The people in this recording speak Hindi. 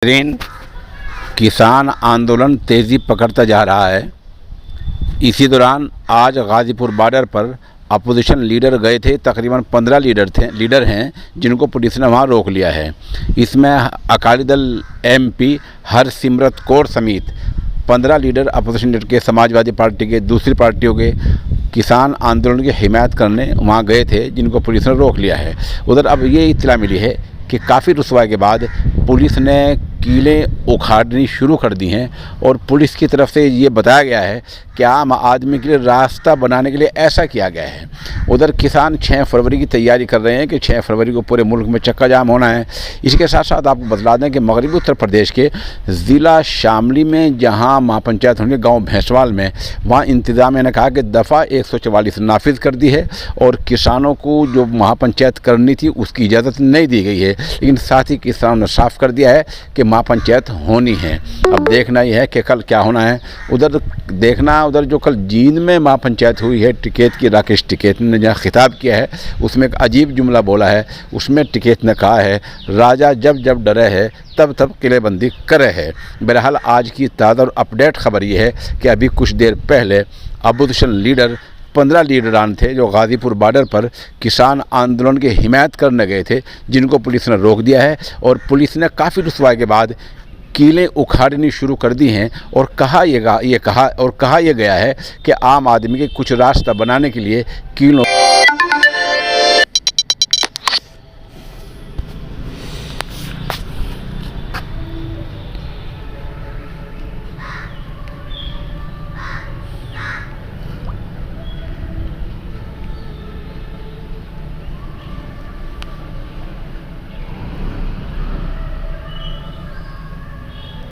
बेहतरीन किसान आंदोलन तेज़ी पकड़ता जा रहा है। इसी दौरान आज गाज़ीपुर बॉर्डर पर अपोजिशन लीडर गए थे। तकरीबन 15 लीडर हैं जिनको पुलिस ने वहां रोक लिया है। इसमें अकाली दल MP हरसिमरत कौर समेत 15 लीडर अपोजिशन लीडर के, समाजवादी पार्टी के, दूसरी पार्टियों के किसान आंदोलन की हिमायत करने वहाँ गए थे, जिनको पुलिस ने रोक लिया है। उधर अब ये इत्तला मिली है कि काफ़ी रुसवाई के बाद पुलिस ने कीलें उखाड़नी शुरू कर दी हैं और पुलिस की तरफ से ये बताया गया है कि आम आदमी के लिए रास्ता बनाने के लिए ऐसा किया गया है। उधर किसान 6 फरवरी की तैयारी कर रहे हैं कि 6 फरवरी को पूरे मुल्क में चक्का जाम होना है। इसके साथ साथ आपको बतला दें कि मगरबी उत्तर प्रदेश के ज़िला शामली में जहां महापंचायत होंगे गांव भैंसवाल में, वहां इंतज़ामिया ने कहा कि दफ़ा 144 नाफिज कर दी है और किसानों को जो महापंचायत करनी थी उसकी इजाज़त नहीं दी गई है। लेकिन साथ ही किसानों ने साफ कर दिया है कि महापंचायत होनी है। अब देखना ही है कि कल क्या होना है। उधर जो कल जींद में महापंचायत हुई है, टिकैत की, राकेश टिकैत ने जहाँ खिताब किया है उसमें एक अजीब जुमला बोला है। उसमें टिकैत ने कहा है, राजा जब जब डरे है तब तब किलेबंदी करे है। बहरहाल आज की ताज़ा और अपडेट खबर ये है कि अभी कुछ देर पहले अपोजिशन लीडर 15 लीडरान थे जो गाज़ीपुर बॉर्डर पर किसान आंदोलन की हिमायत करने गए थे, जिनको पुलिस ने रोक दिया है। और पुलिस ने काफ़ी रुसवाई के बाद कीलें उखाड़नी शुरू कर दी हैं और कहा यह गया है कि आम आदमी के कुछ रास्ता बनाने के लिए कीलों